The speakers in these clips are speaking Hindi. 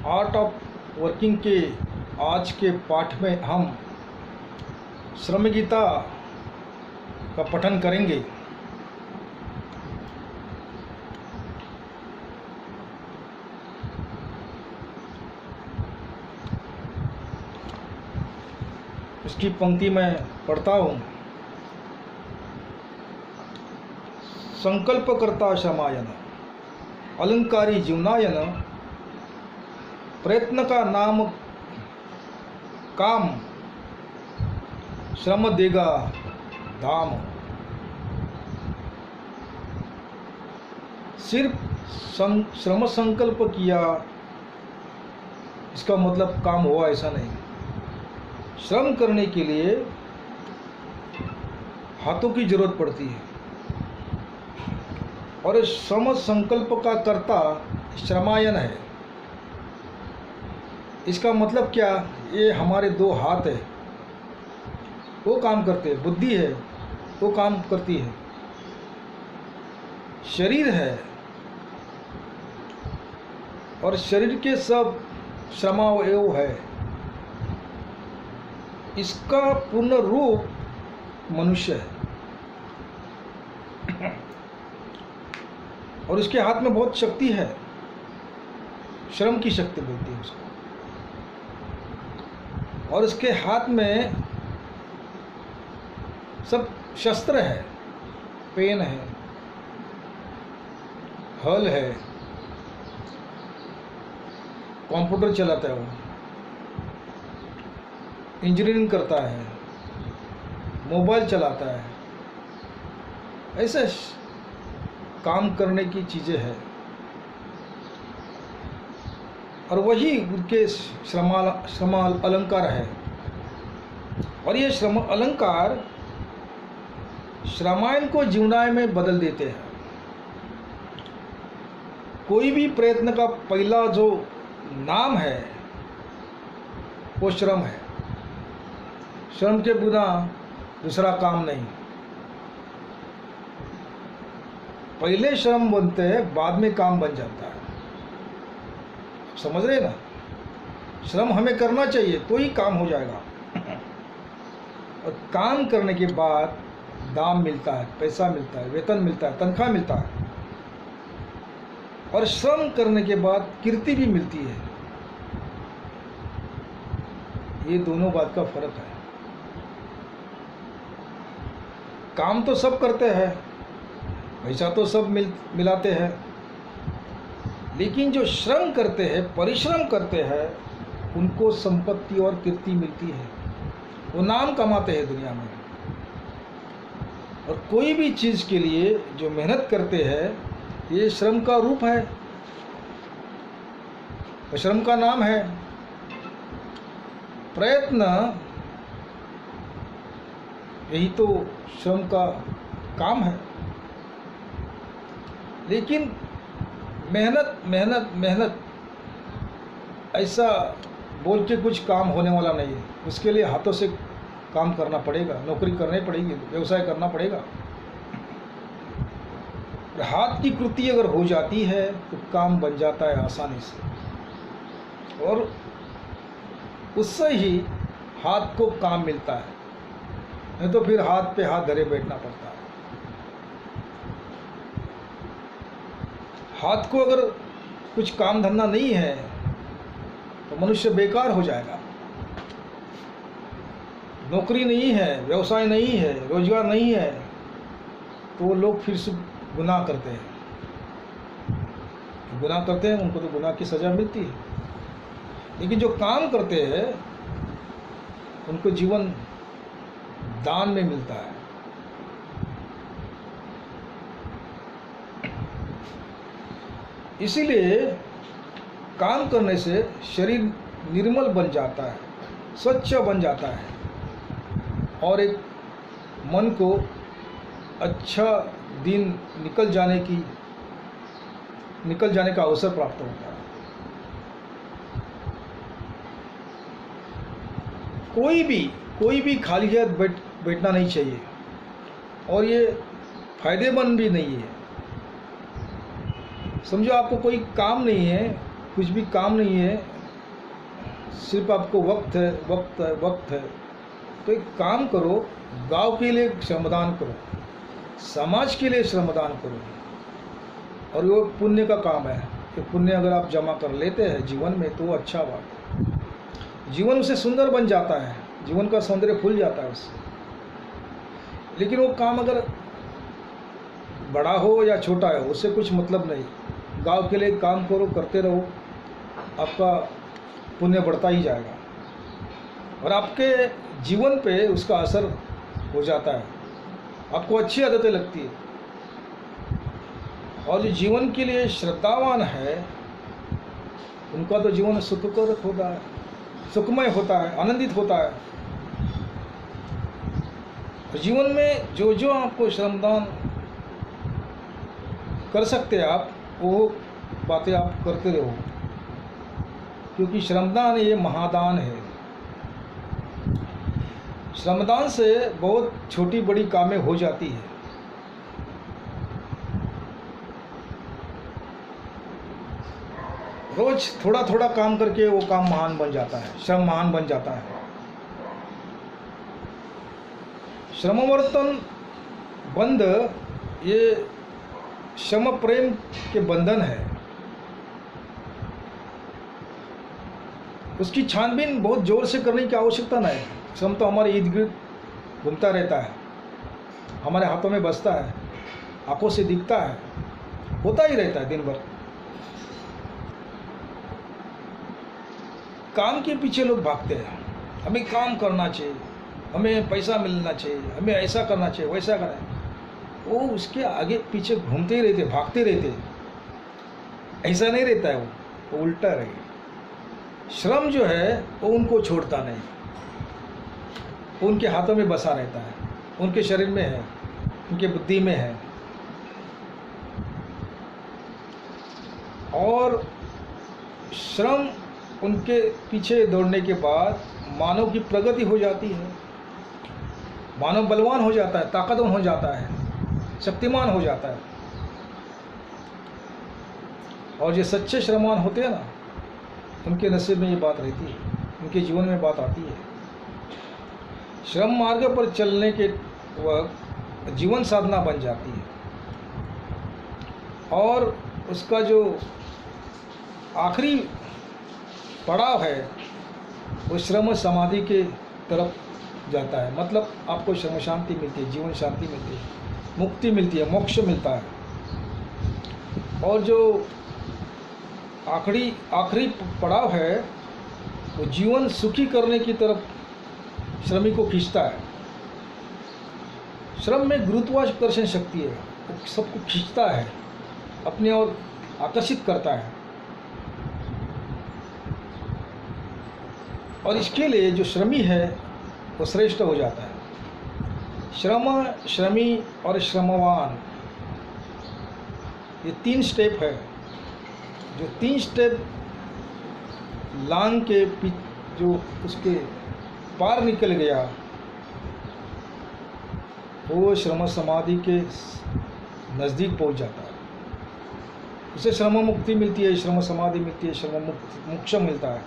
आर्ट ऑफ वर्किंग के आज के पाठ में हम श्रम गीता का पठन करेंगे। इसकी पंक्ति मैं पढ़ता हूँ। संकल्पकर्ता श्रमायन अलंकारी जीवनायन, प्रयत्न का नाम काम, श्रम देगा धाम। सिर्फ श्रम संकल्प किया इसका मतलब काम हुआ, ऐसा नहीं। श्रम करने के लिए हाथों की जरूरत पड़ती है और श्रम संकल्प का कर्ता श्रमायन है। इसका मतलब क्या? ये हमारे दो हाथ है, वो काम करते हैं। बुद्धि है, वो काम करती है। शरीर है और शरीर के सब श्रमावयव है। इसका पूर्ण रूप मनुष्य है और इसके हाथ में बहुत शक्ति है। श्रम की शक्ति बोलती है उसको। और इसके हाथ में सब शस्त्र है, पेन है, हल है, कंप्यूटर चलाता है, वो इंजीनियरिंग करता है, मोबाइल चलाता है। ऐसे काम करने की चीज़ें हैं और वही उनके श्रम अलंकार है। और ये श्रम अलंकार श्रमायन को जीवनाय में बदल देते हैं। कोई भी प्रयत्न का पहला जो नाम है वो श्रम है। श्रम के बिना दूसरा काम नहीं। पहले श्रम बनते हैं, बाद में काम बन जाता है। समझ रहे ना? श्रम हमें करना चाहिए तो ही काम हो जाएगा और काम करने के बाद दाम मिलता है, पैसा मिलता है, वेतन मिलता है, तनख्वाह मिलता है। और श्रम करने के बाद कीर्ति भी मिलती है। ये दोनों बात का फर्क है। काम तो सब करते हैं, पैसा तो सब मिलाते हैं, लेकिन जो श्रम करते हैं, परिश्रम करते हैं, उनको संपत्ति और कीर्ति मिलती है। वो नाम कमाते हैं दुनिया में। और कोई भी चीज़ के लिए जो मेहनत करते हैं, ये श्रम का रूप है, श्रम का नाम है। प्रयत्न, यही तो श्रम का काम है। लेकिन मेहनत मेहनत मेहनत ऐसा बोल के कुछ काम होने वाला नहीं है। उसके लिए हाथों से काम करना पड़ेगा, नौकरी करनी पड़ेगी, व्यवसाय करना पड़ेगा। हाथ की कृति अगर हो जाती है तो काम बन जाता है आसानी से और उससे ही हाथ को काम मिलता है। नहीं तो फिर हाथ पे हाथ धरे बैठना पड़ता है। हाथ को अगर कुछ काम धंधा नहीं है तो मनुष्य बेकार हो जाएगा। नौकरी नहीं है, व्यवसाय नहीं है, रोजगार नहीं है तो वो लोग फिर से गुनाह करते हैं। गुनाह करते हैं, उनको तो गुनाह की सज़ा मिलती है। लेकिन जो काम करते हैं उनको जीवन दान में मिलता है। इसीलिए काम करने से शरीर निर्मल बन जाता है, स्वच्छ बन जाता है और एक मन को अच्छा दिन निकल जाने का अवसर प्राप्त होता है। कोई भी खाली हाथ बैठना नहीं चाहिए और ये फायदेमंद भी नहीं है। समझो आपको कोई काम नहीं है, कुछ भी काम नहीं है सिर्फ आपको वक्त है, वक्त है, वक्त है, तो एक काम करो, गांव के लिए श्रमदान करो, समाज के लिए श्रमदान करो, और वो पुण्य का काम है कि पुण्य अगर आप जमा कर लेते हैं जीवन में तो अच्छा बात है। जीवन उससे सुंदर बन जाता है, जीवन का सौंदर्य खुल जाता है उससे। लेकिन वो काम अगर बड़ा हो या छोटा है उससे कुछ मतलब नहीं। गांव के लिए काम करो, करते रहो, आपका पुण्य बढ़ता ही जाएगा और आपके जीवन पे उसका असर हो जाता है, आपको अच्छी आदतें लगती है। और जो जीवन के लिए श्रद्धावान है उनका तो जीवन सुखकर होता है, सुखमय होता है, आनंदित होता है। और जीवन में जो जो आपको श्रमदान कर सकते हैं आप, वो बातें आप करते रहो, क्योंकि श्रमदान ये महादान है। श्रमदान से बहुत छोटी बड़ी कामें हो जाती है। रोज थोड़ा थोड़ा काम करके वो काम महान बन जाता है, श्रम महान बन जाता है। श्रमवर्तन बंध ये श्रम प्रेम के बंधन है। उसकी छानबीन बहुत जोर से करने की आवश्यकता नहीं। श्रम तो हमारे इर्द गिर्द घूमता रहता है, हमारे हाथों में बसता है, आंखों से दिखता है, होता ही रहता है दिन भर। काम के पीछे लोग भागते हैं, हमें काम करना चाहिए, हमें पैसा मिलना चाहिए, हमें ऐसा करना चाहिए, वैसा करना है। वो उसके आगे पीछे घूमते ही रहते, भागते रहते। ऐसा नहीं रहता है, वो उल्टा रहे। श्रम जो है वो उनको छोड़ता नहीं, वो उनके हाथों में बसा रहता है, उनके शरीर में है, उनके बुद्धि में है। और श्रम उनके पीछे दौड़ने के बाद मानव की प्रगति हो जाती है, मानव बलवान हो जाता है, ताकतवर हो जाता है, शक्तिमान हो जाता है। और जो सच्चे श्रमवान होते हैं ना, उनके नसीब में ये बात रहती है, उनके जीवन में बात आती है। श्रम मार्ग पर चलने के वक्त जीवन साधना बन जाती है और उसका जो आखिरी पड़ाव है वो श्रम समाधि के तरफ जाता है। मतलब आपको श्रम शांति मिलती है, जीवन शांति मिलती है, मुक्ति मिलती है, मोक्ष मिलता है। और जो आखिरी पड़ाव है वो जीवन सुखी करने की तरफ श्रमिक को खींचता है। श्रम में गुरुत्वाकर्षण शक्ति है, वो सबको खींचता है, अपने ओर आकर्षित करता है। और इसके लिए जो श्रमी है वो श्रेष्ठ हो जाता है। श्रम, श्रमी और श्रमवान, ये 3 स्टेप है। जो 3 स्टेप लांग के जो उसके पार निकल गया वो श्रम समाधि के नज़दीक पहुंच जाता है। उसे श्रम मुक्ति मिलती है, श्रम समाधि मिलती है, श्रम मोक्ष मिलता है।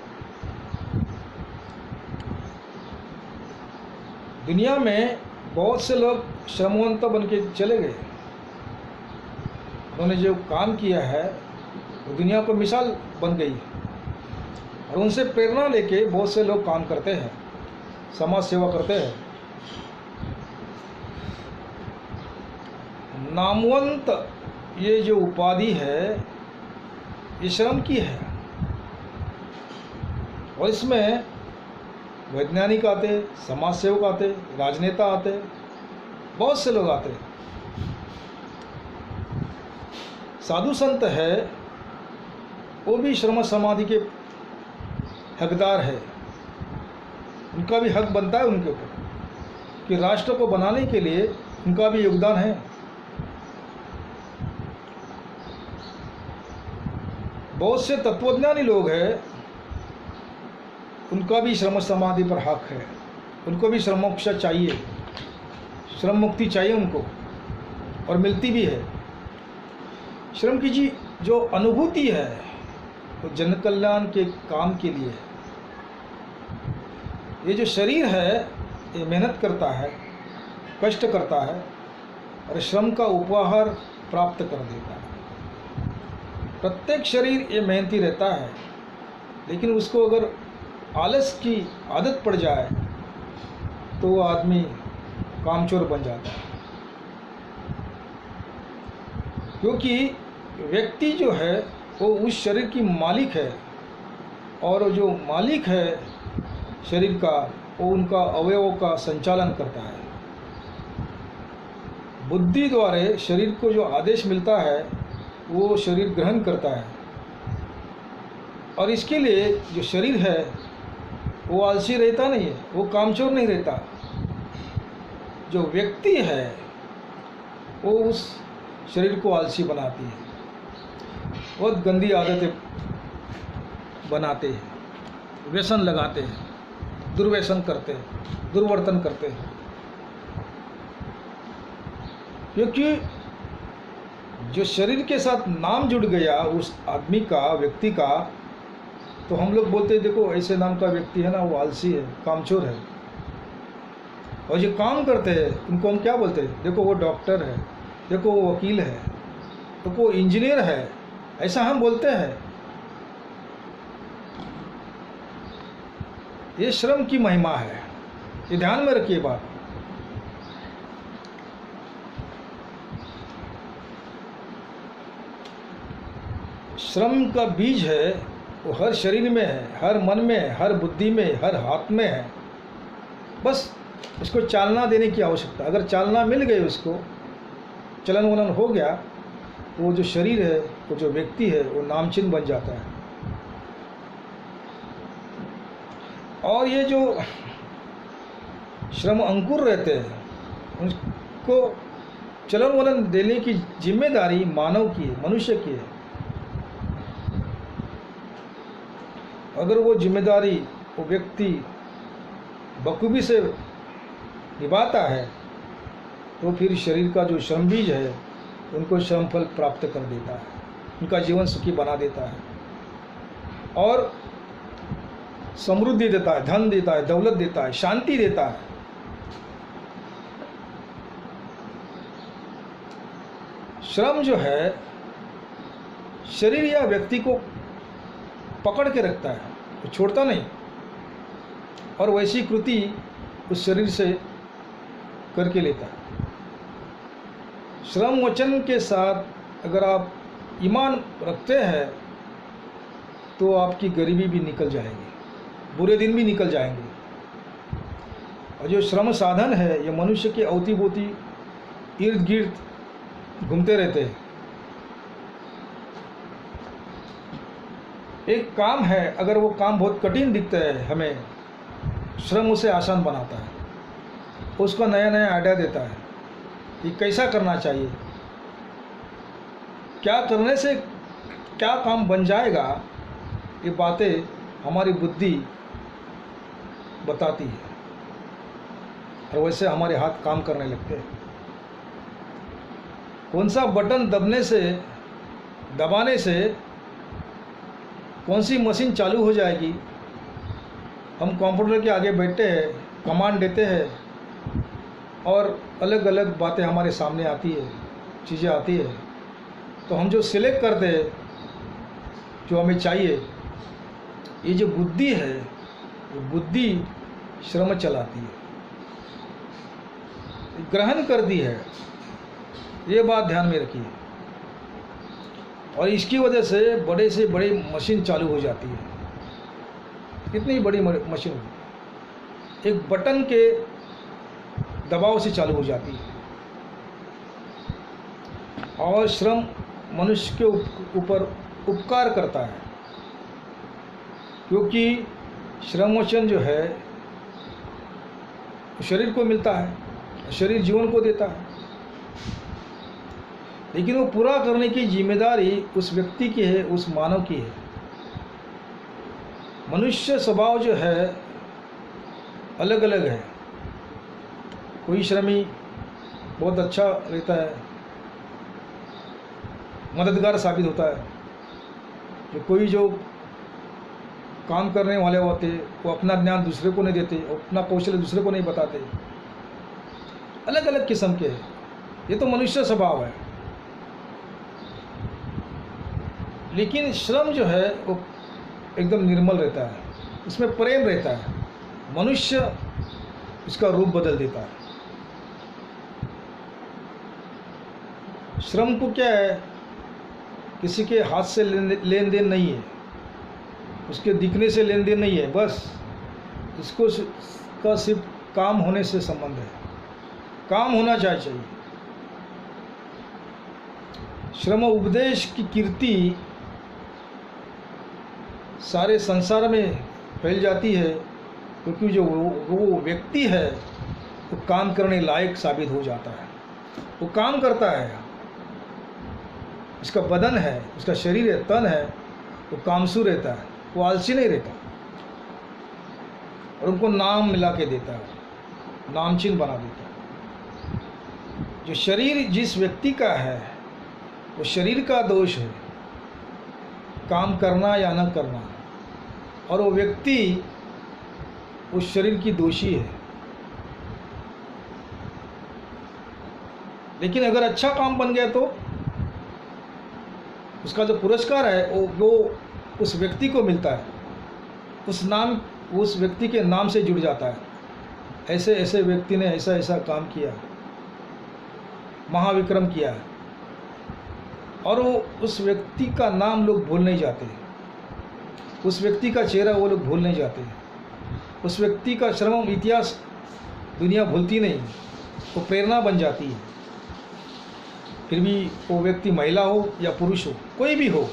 दुनिया में बहुत से लोग श्रमवंत बन के चले गए। उन्होंने जो काम किया है वो दुनिया को मिसाल बन गई और उनसे प्रेरणा लेके बहुत से लोग काम करते हैं, समाज सेवा करते हैं। नामवंत ये जो उपाधि है ये श्रम की है और इसमें वैज्ञानिक आते, समाज सेवक आते, राजनेता आते, बहुत से लोग आते। साधु संत है वो भी श्रम समाधि के हकदार है। उनका भी हक बनता है उनके ऊपर कि राष्ट्र को बनाने के लिए उनका भी योगदान है। बहुत से तत्वज्ञानी लोग हैं, उनका भी श्रम समाधि पर हक है, उनको भी श्रम मोक्ष चाहिए, श्रम मुक्ति चाहिए उनको, और मिलती भी है। श्रम की जो अनुभूति है वो जन कल्याण के काम के लिए है। ये जो शरीर है ये मेहनत करता है, कष्ट करता है और श्रम का उपहार प्राप्त कर देता है। प्रत्येक शरीर ये मेहनती रहता है, लेकिन उसको अगर आलस की आदत पड़ जाए तो वो आदमी कामचोर बन जाता है। क्योंकि व्यक्ति जो है वो उस शरीर की मालिक है, और जो मालिक है शरीर का वो उनका अवयवों का संचालन करता है। बुद्धि द्वारा शरीर को जो आदेश मिलता है वो शरीर ग्रहण करता है, और इसके लिए जो शरीर है वो आलसी रहता नहीं है, वो कामचोर नहीं रहता। जो व्यक्ति है वो उस शरीर को आलसी बनाती है, बहुत गंदी आदतें बनाते हैं, व्यसन लगाते हैं, दुर्व्यसन करते हैं, दुर्वर्तन करते हैं। क्योंकि जो शरीर के साथ नाम जुड़ गया उस आदमी का, व्यक्ति का, तो हम लोग बोलते हैं देखो ऐसे नाम का व्यक्ति है ना वो आलसी है, कामचोर है। और जो काम करते हैं उनको हम क्या बोलते हैं, देखो वो डॉक्टर है, देखो वो वकील है, देखो वो इंजीनियर है, ऐसा हम बोलते हैं। ये श्रम की महिमा है, ये ध्यान में रखिए बात। श्रम का बीज है वो हर शरीर में है, हर मन में है, हर बुद्धि में, हर हाथ में है। बस उसको चालना देने की आवश्यकता। अगर चालना मिल गई, उसको चलन वलन हो गया, तो वो जो शरीर है, वो जो व्यक्ति है, वो नामचिन्ह बन जाता है। और ये जो श्रम अंकुर रहते हैं उनको चलन वलन देने की जिम्मेदारी मानव की है, मनुष्य की है। अगर वो जिम्मेदारी वो व्यक्ति बखूबी से निभाता है तो फिर शरीर का जो श्रम बीज है उनको श्रम फल प्राप्त कर देता है, उनका जीवन सुखी बना देता है और समृद्धि देता है, धन देता है, दौलत देता है, शांति देता है। श्रम जो है शरीर या व्यक्ति को पकड़ के रखता है, वो छोड़ता नहीं, और वैसी कृति उस शरीर से करके लेता है। श्रम वचन के साथ अगर आप ईमान रखते हैं तो आपकी गरीबी भी निकल जाएगी, बुरे दिन भी निकल जाएंगे। और जो श्रम साधन है ये मनुष्य के अवती बोती इर्द गिर्द घूमते रहते हैं। एक काम है, अगर वो काम बहुत कठिन दिखता है हमें, श्रम उसे आसान बनाता है, उसको नया नया आइडिया देता है कि कैसा करना चाहिए, क्या करने से क्या काम बन जाएगा। ये बातें हमारी बुद्धि बताती है और वैसे हमारे हाथ काम करने लगते हैं। कौन सा बटन दबाने से कौन सी मशीन चालू हो जाएगी। हम कंप्यूटर के आगे बैठते हैं, कमांड देते हैं और अलग अलग बातें हमारे सामने आती है, चीज़ें आती है, तो हम जो सिलेक्ट करते हैं जो हमें चाहिए, ये जो बुद्धि है वो बुद्धि श्रम चलाती है, ग्रहण कर दी है। ये बात ध्यान में रखिए। और इसकी वजह से बड़ी मशीन चालू हो जाती है। कितनी बड़ी मशीन, एक बटन के दबाव से चालू हो जाती है। और श्रम मनुष्य के ऊपर उपकार करता है, क्योंकि श्रम वचन जो है शरीर को मिलता है, शरीर जीवन को देता है, लेकिन वो पूरा करने की जिम्मेदारी उस व्यक्ति की है, उस मानव की है। मनुष्य स्वभाव जो है अलग अलग है। कोई श्रमी बहुत अच्छा रहता है, मददगार साबित होता है, जो कोई जो काम करने वाले होते, वो अपना ज्ञान दूसरे को नहीं देते, अपना कौशल दूसरे को नहीं बताते, अलग अलग किस्म के हैं। ये तो मनुष्य स्वभाव है। लेकिन श्रम जो है वो एकदम निर्मल रहता है, उसमें प्रेम रहता है, मनुष्य उसका रूप बदल देता है। श्रम को क्या है, किसी के हाथ से लेन देन नहीं है, उसके दिखने से लेन देन नहीं है, बस इसको का सिर्फ काम होने से संबंध है, काम होना चाहिए। श्रम उपदेश की कीर्ति सारे संसार में फैल जाती है, क्योंकि जो वो व्यक्ति है वो काम करने लायक साबित हो जाता है, वो काम करता है, उसका बदन है, उसका शरीर है, तन है, वो कामसू रहता है, वो आलसी नहीं रहता, और उनको नाम मिला के देता है, नामचीन बना देता है। जो शरीर जिस व्यक्ति का है वो शरीर का दोष है, काम करना या न करना, और वो व्यक्ति उस शरीर की दोषी है। लेकिन अगर अच्छा काम बन गया तो उसका जो पुरस्कार है वो उस व्यक्ति को मिलता है, उस व्यक्ति के नाम से जुड़ जाता है। ऐसे ऐसे व्यक्ति ने ऐसा ऐसा काम किया, महाविक्रम किया, और वो उस व्यक्ति का नाम लोग भूल नहीं जाते, उस व्यक्ति का चेहरा वो लोग भूल नहीं जाते, उस व्यक्ति का श्रम इतिहास दुनिया भूलती नहीं, वो प्रेरणा बन जाती है। फिर भी वो व्यक्ति महिला हो या पुरुष हो, कोई भी हो,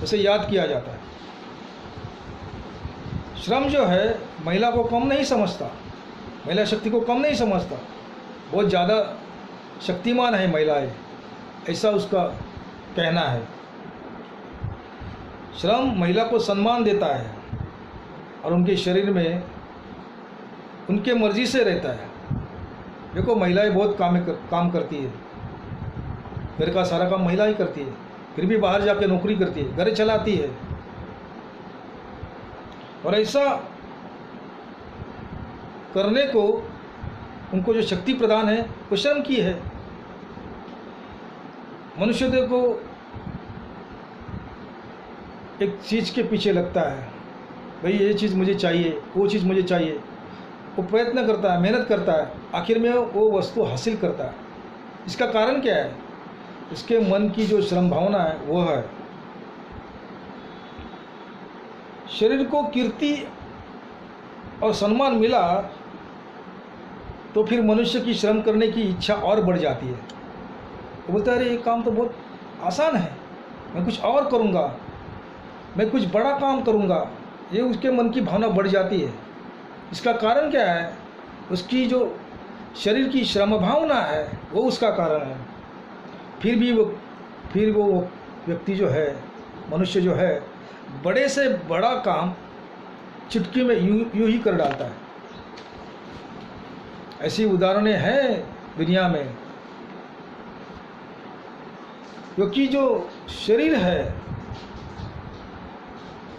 उसे याद किया जाता है। श्रम जो है महिला को कम नहीं समझता, महिला शक्ति को कम नहीं समझता, बहुत ज़्यादा शक्तिमान है महिलाएं, ऐसा उसका कहना है। श्रम महिला को सम्मान देता है और उनके शरीर में उनके मर्जी से रहता है। देखो महिलाएं बहुत काम करती है, घर का सारा काम महिला ही करती है, फिर भी बाहर जाके नौकरी करती है, घर चलाती है, और ऐसा करने को उनको जो शक्ति प्रदान है वो श्रम की है। मनुष्य देखो एक चीज़ के पीछे लगता है, भाई ये चीज़ मुझे चाहिए, वो चीज़ मुझे चाहिए, वो प्रयत्न करता है, मेहनत करता है, आखिर में वो वस्तु हासिल करता है। इसका कारण क्या है? उसके मन की जो श्रम भावना है वो है। शरीर को कीर्ति और सम्मान मिला तो फिर मनुष्य की श्रम करने की इच्छा और बढ़ जाती है। वो बोलता है अरे ये काम तो बहुत आसान है, मैं कुछ और करूँगा, मैं कुछ बड़ा काम करूँगा, ये उसके मन की भावना बढ़ जाती है। इसका कारण क्या है? उसकी जो शरीर की श्रम भावना है वो उसका कारण है। फिर वो व्यक्ति जो है, मनुष्य जो है, बड़े से बड़ा काम चुटकी में यूं ही कर डालता है। ऐसी उदाहरणें हैं दुनिया में, क्योंकि जो शरीर है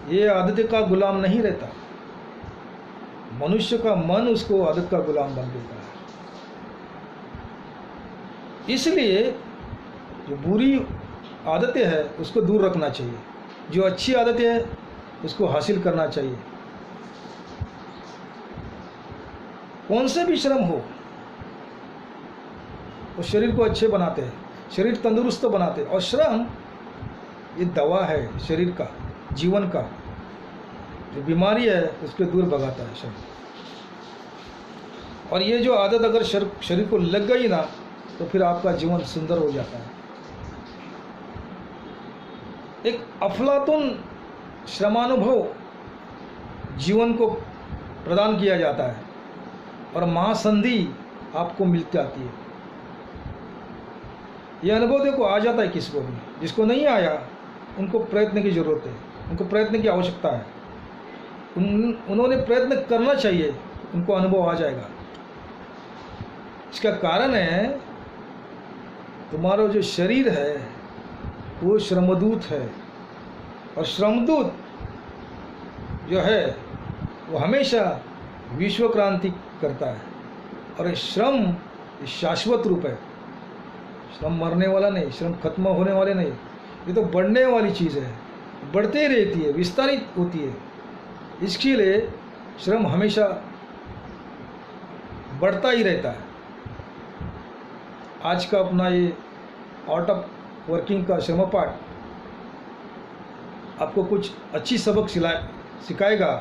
ये आदत का गुलाम नहीं रहता, मनुष्य का मन उसको आदत का गुलाम बन देता है। इसलिए जो बुरी आदतें हैं उसको दूर रखना चाहिए, जो अच्छी आदतें हैं उसको हासिल करना चाहिए। कौन से भी श्रम हो वो शरीर को अच्छे बनाते हैं, शरीर तंदुरुस्त बनाते हैं। और श्रम ये दवा है शरीर का, जीवन का, जो बीमारी है उसके दूर भगाता है श्रम। और ये जो आदत अगर शरीर को लग गई ना तो फिर आपका जीवन सुंदर हो जाता है। एक अफलातुन श्रमानुभव जीवन को प्रदान किया जाता है और महासंधि आपको मिलती आती है। यह अनुभव देखो आ जाता है किसी को भी, जिसको नहीं आया उनको प्रयत्न की ज़रूरत है, उनको प्रयत्न की आवश्यकता है। उन्होंने प्रयत्न करना चाहिए, उनको अनुभव आ जाएगा। इसका कारण है तुम्हारा जो शरीर है वो श्रमदूत है, और श्रमदूत जो है वो हमेशा विश्व क्रांति करता है। और ये श्रम शाश्वत रूप है, श्रम मरने वाला नहीं, श्रम खत्म होने वाले नहीं, ये तो बढ़ने वाली चीज़ है, बढ़ती ही रहती है, विस्तारित होती है। इसके लिए श्रम हमेशा बढ़ता ही रहता है। आज का अपना ये आर्ट ऑफ वर्किंग का श्रम पाठ आपको कुछ अच्छी सबक सिखाएगा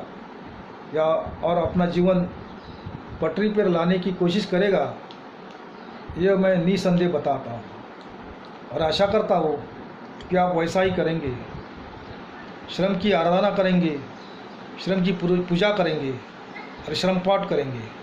या और अपना जीवन पटरी पर लाने की कोशिश करेगा, यह मैं निसंदेह बताता हूँ। और आशा करता हूँ कि आप वैसा ही करेंगे, श्रम की आराधना करेंगे, श्रम की पूजा करेंगे और श्रम पाठ करेंगे।